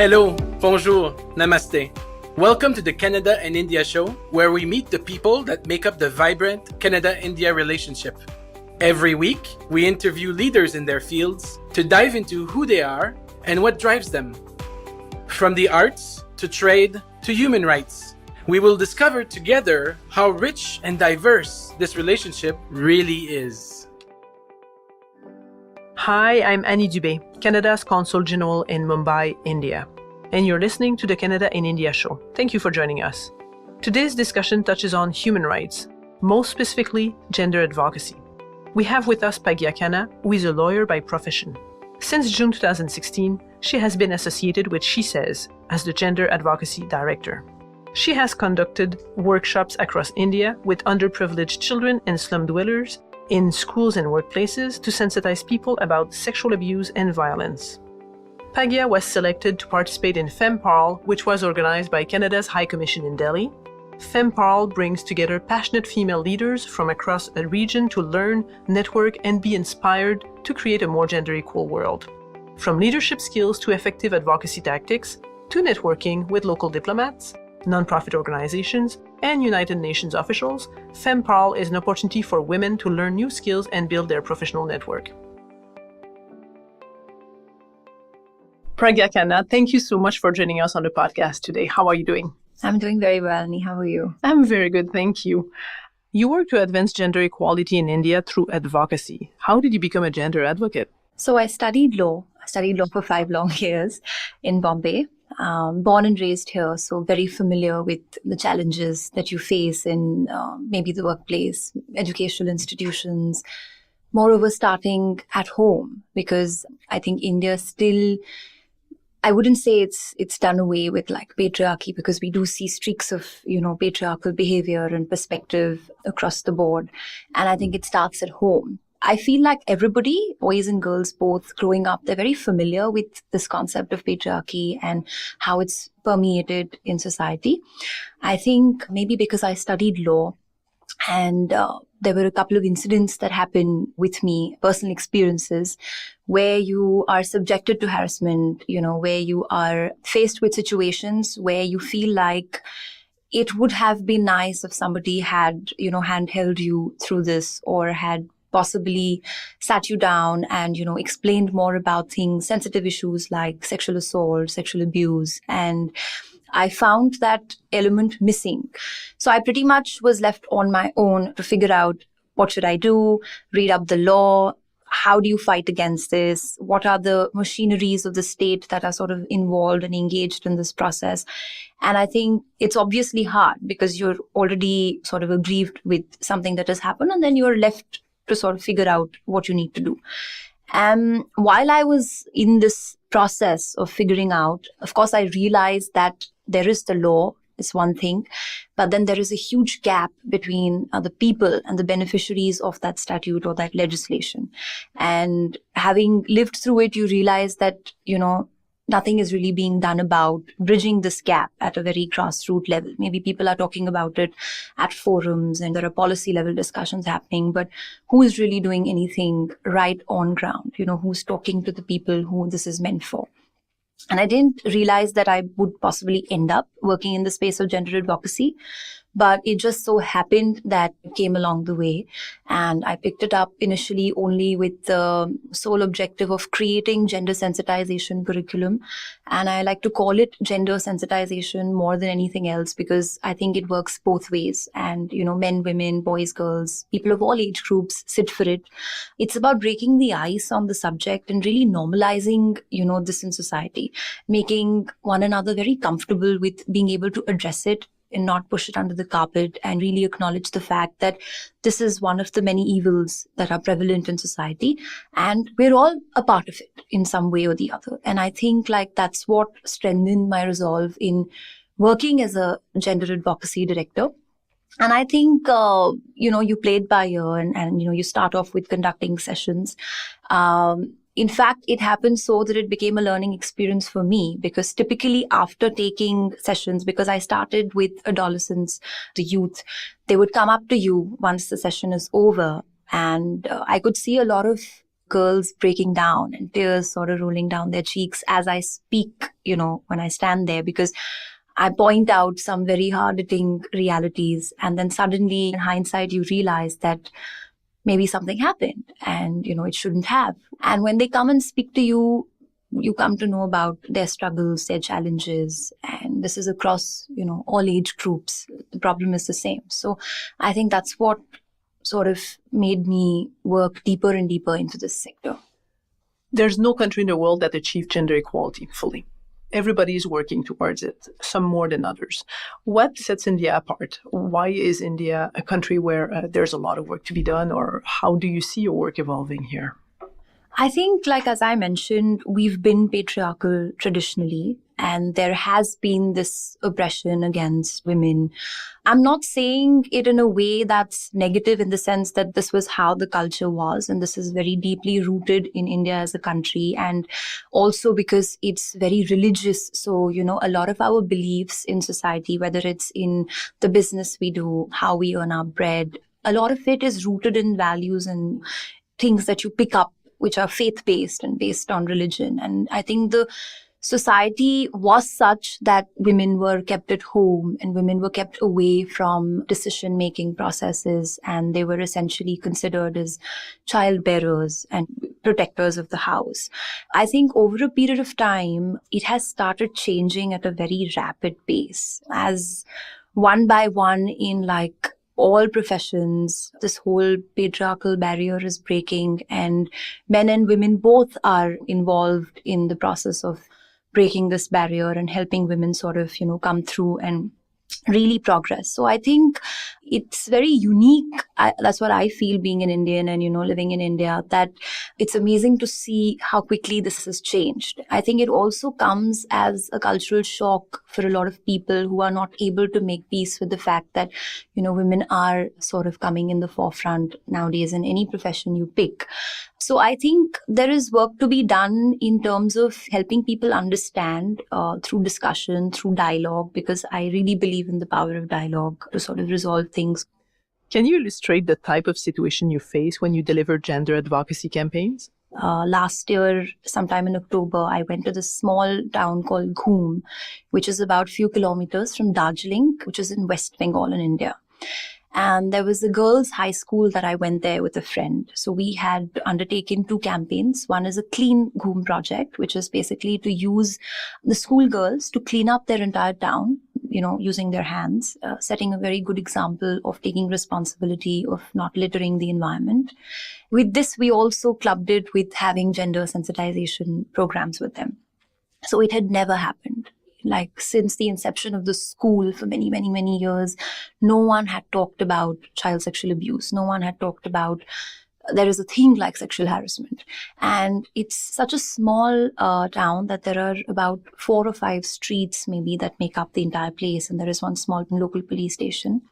Hello, bonjour, namaste. Welcome to the Canada and India show, where we meet the people that make up the vibrant Canada-India relationship. Every week, we interview leaders in their fields to dive into who they are and what drives them. From the arts to trade to human rights, we will discover together how rich and diverse this relationship really is. Hi, I'm Annie Dubé, Canada's Consul General in Mumbai, India, and you're listening to the Canada in India show. Thank you for joining us. Today's discussion touches on human rights, most specifically gender advocacy. We have with us Prageeyaa Khanna, who is a lawyer by profession. Since June 2016, she has been associated with She Says as the Gender Advocacy Director. She has conducted workshops across India with underprivileged children and slum dwellers in schools and workplaces to sensitize people about sexual abuse and violence. Prageeyaa was selected to participate in FemParl, which was organized by Canada's High Commission in Delhi. FemParl brings together passionate female leaders from across a region to learn, network, and be inspired to create a more gender-equal world. From leadership skills to effective advocacy tactics, to networking with local diplomats, nonprofit organizations, and United Nations officials, FemParl is an opportunity for women to learn new skills and build their professional network. Prageeyaa Khanna, thank you so much for joining us on the podcast today. How are you doing? I'm doing very well, Annie. How are you? I'm very good, thank you. You work to advance gender equality in India through advocacy. How did you become a gender advocate? So I studied law. I studied law for 5 long years in Bombay. Born and raised here, so very familiar with the challenges that you face in maybe the workplace, educational institutions. Moreover, starting at home, because I think India still, I wouldn't say it's done away with like patriarchy, because we do see streaks of, patriarchal behavior and perspective across the board. And I think it starts at home. I feel like everybody, boys and girls both, growing up, they're very familiar with this concept of patriarchy and how it's permeated in society. I think maybe because I studied law and there were a couple of incidents that happened with me, personal experiences, where you are subjected to harassment, where you are faced with situations where you feel like it would have been nice if somebody had, handheld you through this, or had possibly sat you down and, explained more about things, sensitive issues like sexual assault, sexual abuse. And I found that element missing. So I pretty much was left on my own to figure out what should I do, read up the law, how do you fight against this, what are the machineries of the state that are sort of involved and engaged in this process. And I think it's obviously hard because you're already sort of aggrieved with something that has happened, and then you're left to sort of figure out what you need to do. And while I was in this process of figuring out, of course, I realized that there is the law, is one thing, but then there is a huge gap between the people and the beneficiaries of that statute or that legislation. And having lived through it, you realize that, nothing is really being done about bridging this gap at a very grassroots level. Maybe people are talking about it at forums and there are policy level discussions happening, but who is really doing anything right on ground? Who's talking to the people who this is meant for? And I didn't realize that I would possibly end up working in the space of gender advocacy, but it just so happened that it came along the way. And I picked it up initially only with the sole objective of creating gender sensitization curriculum. And I like to call it gender sensitization more than anything else, because I think it works both ways. And, men, women, boys, girls, people of all age groups sit for it. It's about breaking the ice on the subject and really normalizing, this in society, making one another very comfortable with being able to address it and not push it under the carpet, and really acknowledge the fact that this is one of the many evils that are prevalent in society, and we're all a part of it in some way or the other. And I think that's what strengthened my resolve in working as a gender advocacy director. And I think, you play it by ear and you start off with conducting sessions. In fact, it happened so that it became a learning experience for me, because typically after taking sessions, because I started with adolescents, the youth, they would come up to you once the session is over. And I could see a lot of girls breaking down and tears sort of rolling down their cheeks as I speak, when I stand there, because I point out some very hard-hitting realities. And then suddenly, in hindsight, you realize that maybe something happened and, it shouldn't have. And when they come and speak to you, you come to know about their struggles, their challenges, and this is across, all age groups. The problem is the same. So I think that's what sort of made me work deeper and deeper into this sector. There's no country in the world that achieved gender equality fully. Everybody is working towards it, some more than others. What sets India apart? Why is India a country where there's a lot of work to be done, or how do you see your work evolving here? I think, as I mentioned, we've been patriarchal traditionally, and there has been this oppression against women. I'm not saying it in a way that's negative in the sense that this was how the culture was, and this is very deeply rooted in India as a country, and also because it's very religious. So, a lot of our beliefs in society, whether it's in the business we do, how we earn our bread, a lot of it is rooted in values and things that you pick up, which are faith-based and based on religion. And I think the society was such that women were kept at home and women were kept away from decision-making processes, and they were essentially considered as childbearers and protectors of the house. I think over a period of time, it has started changing at a very rapid pace, as one by one in all professions, this whole patriarchal barrier is breaking, and men and women both are involved in the process of breaking this barrier and helping women sort of, come through and really progress. So I think it's very unique. That's what I feel being an Indian and, living in India, that it's amazing to see how quickly this has changed. I think it also comes as a cultural shock for a lot of people who are not able to make peace with the fact that, women are sort of coming in the forefront nowadays in any profession you pick. So I think there is work to be done in terms of helping people understand through discussion, through dialogue, because I really believe in the power of dialogue to sort of resolve things. Can you illustrate the type of situation you face when you deliver gender advocacy campaigns? Last year, sometime in October, I went to this small town called Ghum, which is about a few kilometers from Darjeeling, which is in West Bengal in India. And there was a girls' high school that I went there with a friend. So we had undertaken 2 campaigns. One is a Clean Ghum project, which is basically to use the school girls to clean up their entire town, using their hands, setting a very good example of taking responsibility of not littering the environment. With this, we also clubbed it with having gender sensitization programs with them. So it had never happened. Since the inception of the school for many, many, many years, no one had talked about child sexual abuse. No one had talked about there is a thing like sexual harassment. And it's such a small town that there are about 4 or 5 streets maybe that make up the entire place. And there is one small local police station.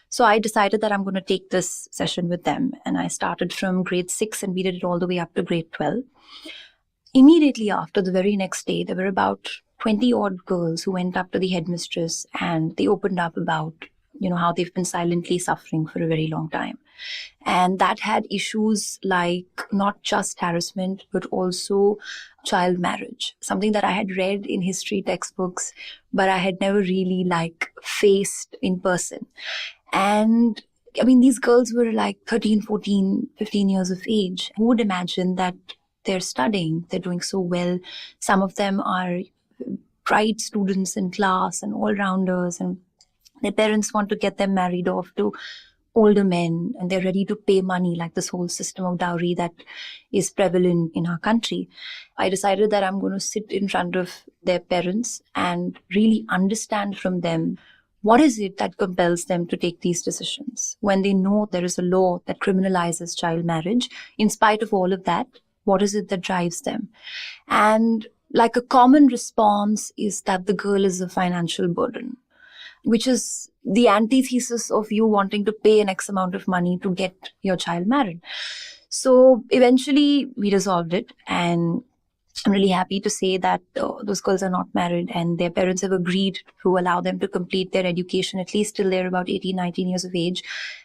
So I decided that I'm going to take this session with them. And I started from grade 6 and we did it all the way up to grade 12. Immediately after, the very next day, there were about 20 odd girls who went up to the headmistress and they opened up about, how they've been silently suffering for a very long time. And that had issues like not just harassment, but also child marriage, something that I had read in history textbooks, but I had never really faced in person. And these girls were 13, 14, 15 years of age. Who would imagine that they're studying, they're doing so well. Some of them are bright students in class and all-rounders, and their parents want to get them married off to older men, and they're ready to pay money, like this whole system of dowry that is prevalent in our country. I decided that I'm going to sit in front of their parents and really understand from them what is it that compels them to take these decisions when they know there is a law that criminalizes child marriage. In spite of all of that, what is it that drives them? And a common response is that the girl is a financial burden, which is the antithesis of you wanting to pay an X amount of money to get your child married. So eventually we resolved it, and I'm really happy to say that those girls are not married and their parents have agreed to allow them to complete their education, at least till they're about 18, 19 years of age.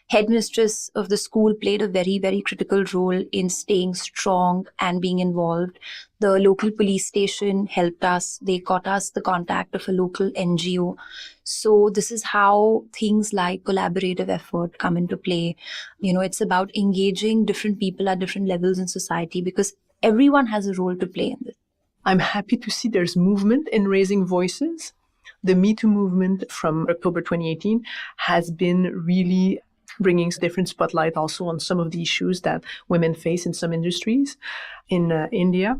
Headmistress of the school played a very, very critical role in staying strong and being involved. The local police station helped us. They got us the contact of a local NGO. So this is how things like collaborative effort come into play. It's about engaging different people at different levels in society because everyone has a role to play in this. I'm happy to see there's movement in raising voices. The Me Too movement from October 2018 has been really bringing different spotlight also on some of the issues that women face in some industries in India.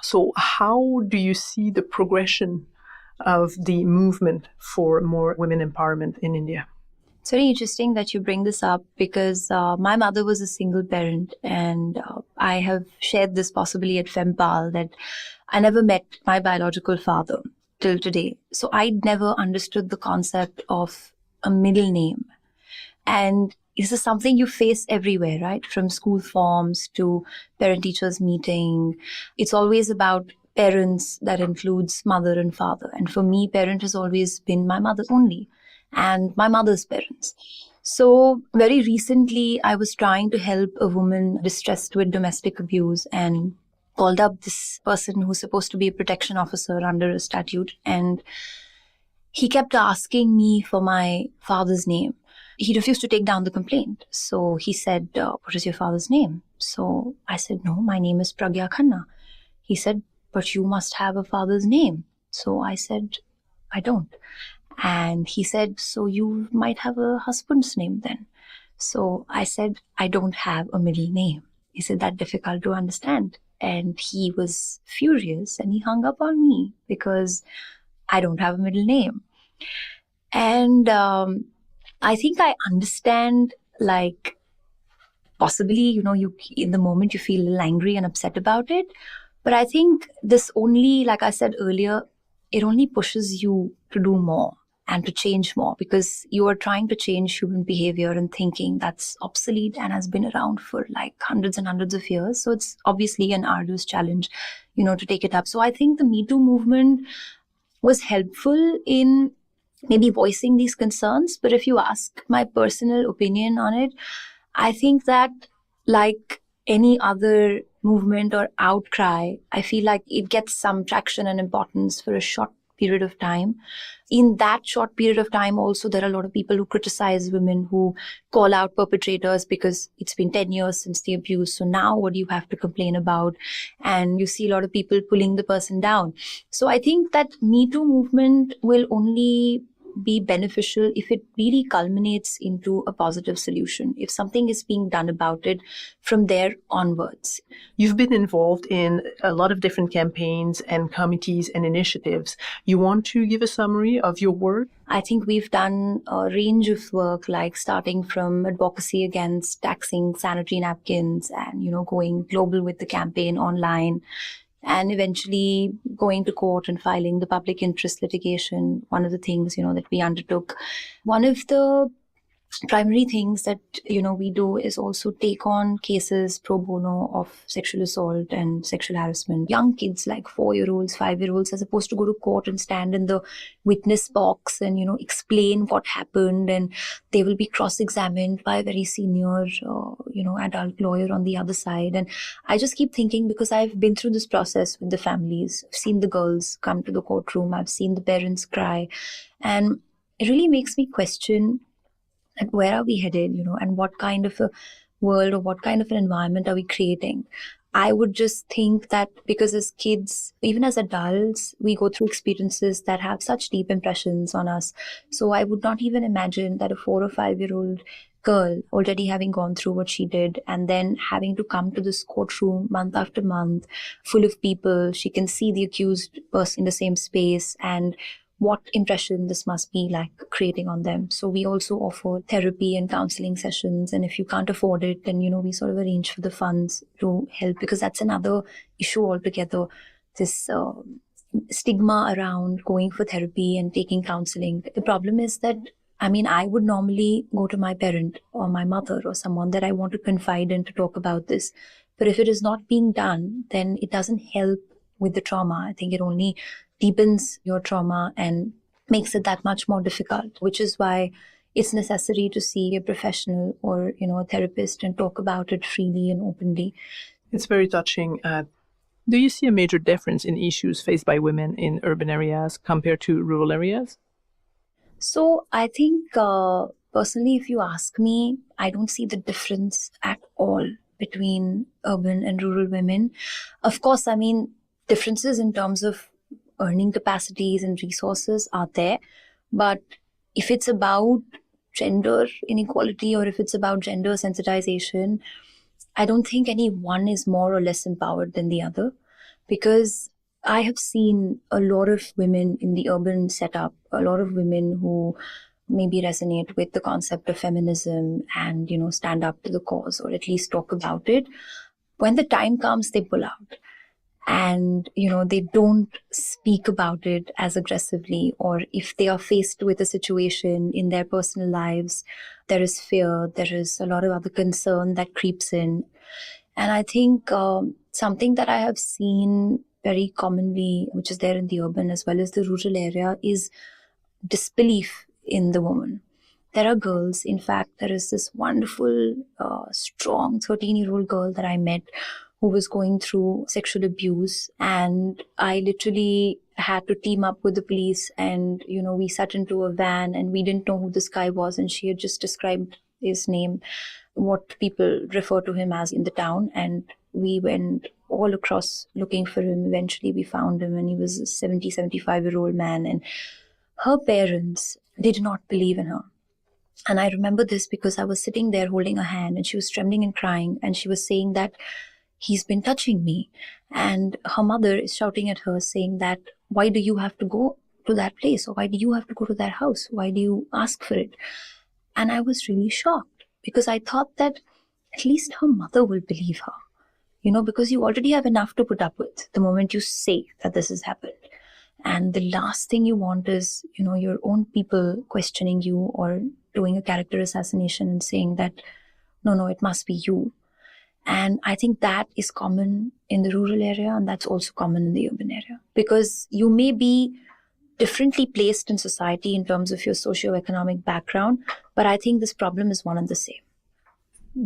So how do you see the progression of the movement for more women empowerment in India? It's very interesting that you bring this up because my mother was a single parent, and I have shared this possibly at FemPal that I never met my biological father till today. So I never understood the concept of a middle name. And this is something you face everywhere, right? From school forms to parent-teachers meeting. It's always about parents that includes mother and father. And for me, parent has always been my mother only and my mother's parents. So very recently, I was trying to help a woman distressed with domestic abuse and called up this person who's supposed to be a protection officer under a statute. And he kept asking me for my father's name. He refused to take down the complaint. So he said, what is your father's name? So I said, no, my name is Prageeyaa Khanna. He said, but you must have a father's name. So I said, I don't. And he said, so you might have a husband's name then. So I said, I don't have a middle name. He said, that's difficult to understand. And he was furious and he hung up on me because I don't have a middle name. And I think I understand, like, possibly, you in the moment you feel a little angry and upset about it. But I think this only, like I said earlier, it only pushes you to do more and to change more because you are trying to change human behavior and thinking that's obsolete and has been around for like hundreds and hundreds of years. So it's obviously an arduous challenge, to take it up. So I think the Me Too movement was helpful in maybe voicing these concerns. But if you ask my personal opinion on it, I think that like any other movement or outcry, I feel like it gets some traction and importance for a short period of time. In that short period of time also, there are a lot of people who criticize women, who call out perpetrators because it's been 10 years since the abuse. So now what do you have to complain about? And you see a lot of people pulling the person down. So I think that Me Too movement will only be beneficial if it really culminates into a positive solution, if something is being done about it from there onwards. You've been involved in a lot of different campaigns and committees and initiatives. You want to give a summary of your work? I think we've done a range of work, like starting from advocacy against taxing sanitary napkins and, going global with the campaign online, and eventually going to court and filing the public interest litigation. One of the things, that we undertook. One of the primary things that, we do is also take on cases pro bono of sexual assault and sexual harassment. Young kids like 4-year-olds, 5-year-olds are supposed to go to court and stand in the witness box and, explain what happened. And they will be cross-examined by a very senior, adult lawyer on the other side. And I just keep thinking, because I've been through this process with the families, I've seen the girls come to the courtroom, I've seen the parents cry. And it really makes me question, and where are we headed, and what kind of a world or what kind of an environment are we creating? I would just think that because as kids, even as adults, we go through experiences that have such deep impressions on us. So I would not even imagine that a 4 or 5-year-old girl, already having gone through what she did and then having to come to this courtroom month after month, full of people, she can see the accused person in the same space and what impression this must be like creating on them. So we also offer therapy and counseling sessions. And if you can't afford it, then, we sort of arrange for the funds to help, because that's another issue altogether. This stigma around going for therapy and taking counseling. The problem is that, I would normally go to my parent or my mother or someone that I want to confide in to talk about this. But if it is not being done, then it doesn't help with the trauma. I think it only deepens your trauma and makes it that much more difficult, which is why it's necessary to see a professional or, a therapist and talk about it freely and openly. It's very touching. Do you see a major difference in issues faced by women in urban areas compared to rural areas? So I think personally, if you ask me, I don't see the difference at all between urban and rural women. Of course, I mean, differences in terms of earning capacities and resources are there. But if it's about gender inequality or if it's about gender sensitization, I don't think any one is more or less empowered than the other, because I have seen a lot of women in the urban setup, a lot of women who maybe resonate with the concept of feminism and, stand up to the cause or at least talk about it. When the time comes, they pull out. And, they don't speak about it as aggressively, or if they are faced with a situation in their personal lives, there is fear, there is a lot of other concern that creeps in. And I think something that I have seen very commonly, which is there in the urban as well as the rural area, is disbelief in the woman. There are girls, in fact, there is this wonderful, strong 13-year-old girl that I met who was going through sexual abuse. And I literally had to team up with the police and, we sat into a van and we didn't know who this guy was. And she had just described his name, what people refer to him as in the town. And we went all across looking for him. Eventually we found him and he was a 75-year-old man. And her parents did not believe in her. And I remember this because I was sitting there holding her hand and she was trembling and crying. And she was saying that he's been touching me. And her mother is shouting at her saying that, why do you have to go to that place? Or why do you have to go to that house? Why do you ask for it? And I was really shocked because I thought that at least her mother will believe her, because you already have enough to put up with the moment you say that this has happened. And the last thing you want is, your own people questioning you or doing a character assassination and saying that, no, it must be you. And I think that is common in the rural area and that's also common in the urban area, because you may be differently placed in society in terms of your socioeconomic background, but I think this problem is one and the same.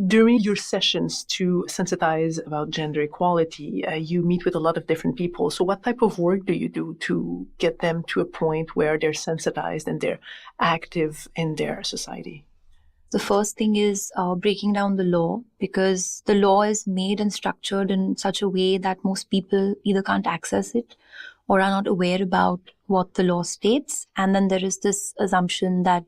During your sessions to sensitize about gender equality, you meet with a lot of different people. So what type of work do you do to get them to a point where they're sensitized and they're active in their society? The first thing is breaking down the law, because the law is made and structured in such a way that most people either can't access it or are not aware about what the law states. And then there is this assumption that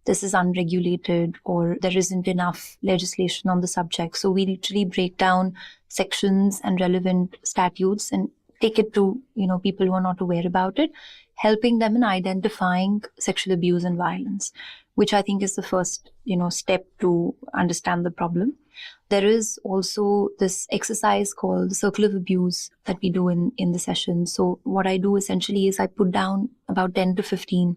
this is unregulated or there isn't enough legislation on the subject. So we literally break down sections and relevant statutes and take it to, people who are not aware about it, helping them in identifying sexual abuse and violence, which I think is the first, step to understand the problem. There is also this exercise called the circle of abuse that we do in the session. So what I do essentially is I put down about 10 to 15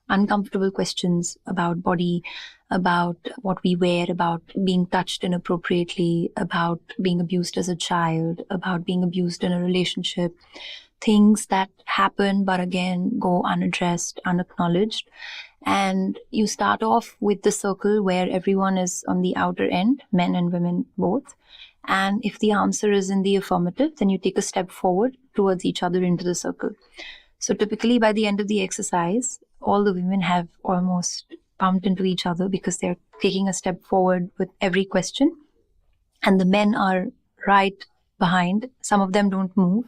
uncomfortable questions about body, about what we wear, about being touched inappropriately, about being abused as a child, about being abused in a relationship, things that happen but again go unaddressed, unacknowledged. And you start off with the circle where everyone is on the outer end, men and women both. And if the answer is in the affirmative, then you take a step forward towards each other into the circle. So typically by the end of the exercise, all the women have almost bumped into each other because they're taking a step forward with every question. And the men are right behind. Some of them don't move.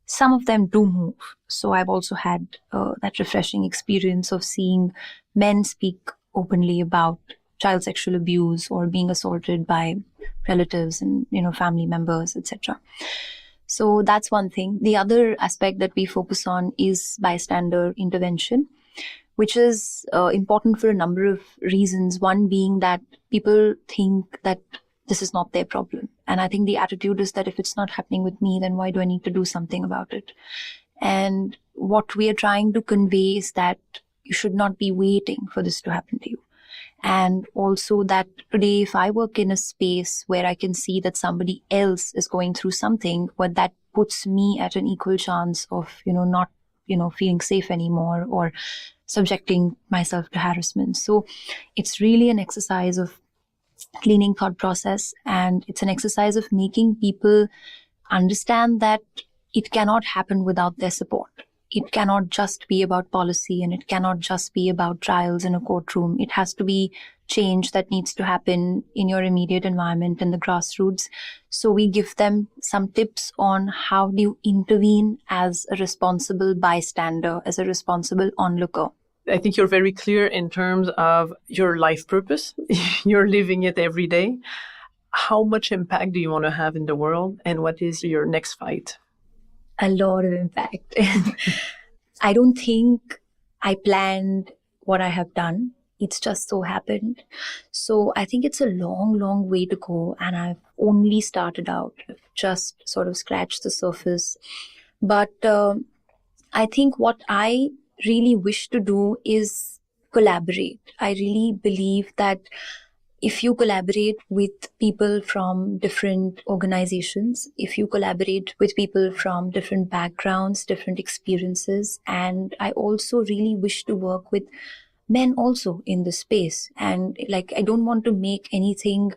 Some of them do move. So I've also had that refreshing experience of seeing men speak openly about child sexual abuse or being assaulted by relatives and, family members, etc. So that's one thing. The other aspect that we focus on is bystander intervention, which is important for a number of reasons. One being that people think that this is not their problem. And I think the attitude is that if it's not happening with me, then why do I need to do something about it? And what we are trying to convey is that you should not be waiting for this to happen to you. And also that today, if I work in a space where I can see that somebody else is going through something, but that puts me at an equal chance of, not, feeling safe anymore or subjecting myself to harassment. So it's really an exercise of cleaning thought process, and it's an exercise of making people understand that it cannot happen without their support. It cannot just be about policy, and it cannot just be about trials in a courtroom. It has to be change that needs to happen in your immediate environment and the grassroots. So we give them some tips on how do you intervene as a responsible bystander, as a responsible onlooker. I think you're very clear in terms of your life purpose. You're living it every day. How much impact do you want to have in the world, and what is your next fight? A lot of impact. I don't think I planned what I have done. It's just so happened. So I think it's a long, long way to go. And I've only started out. I've just sort of scratched the surface. But I think what I really wish to do is collaborate. I really believe that if you collaborate with people from different organizations, if you collaborate with people from different backgrounds, different experiences, and I also really wish to work with men also in the space. And I don't want to make anything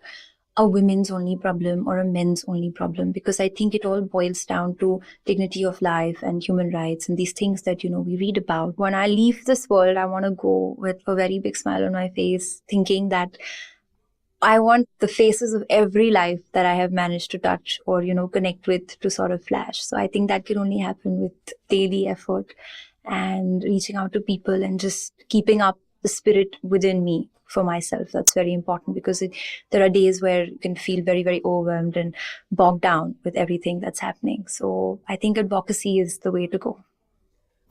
a women's only problem or a men's only problem, because I think it all boils down to dignity of life and human rights and these things that, we read about. When I leave this world, I want to go with a very big smile on my face, thinking that I want the faces of every life that I have managed to touch or, connect with to sort of flash. So I think that can only happen with daily effort and reaching out to people and just keeping up the spirit within me for myself. That's very important, because there are days where you can feel very, very overwhelmed and bogged down with everything that's happening. So I think advocacy is the way to go.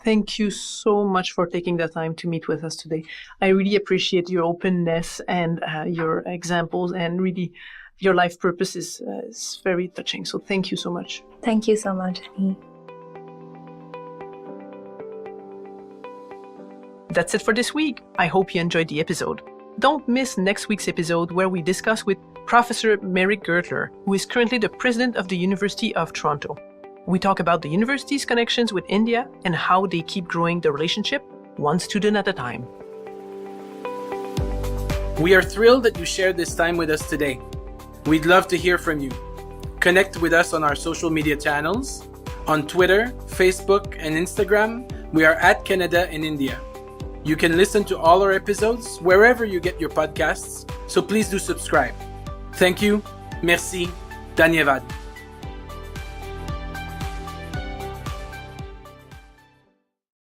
Thank you so much for taking the time to meet with us today. I really appreciate your openness and your examples, and really your life purpose is very touching. So thank you so much. Thank you so much, Annie. That's it for this week. I hope you enjoyed the episode. Don't miss next week's episode, where we discuss with Professor Merrick Gertler, who is currently the president of the University of Toronto. We talk about the university's connections with India and how they keep growing the relationship, one student at a time. We are thrilled that you shared this time with us today. We'd love to hear from you. Connect with us on our social media channels. On Twitter, Facebook, and Instagram, we are at Canada in India. You can listen to all our episodes wherever you get your podcasts, so please do subscribe. Thank you. Merci. Dhanyavad.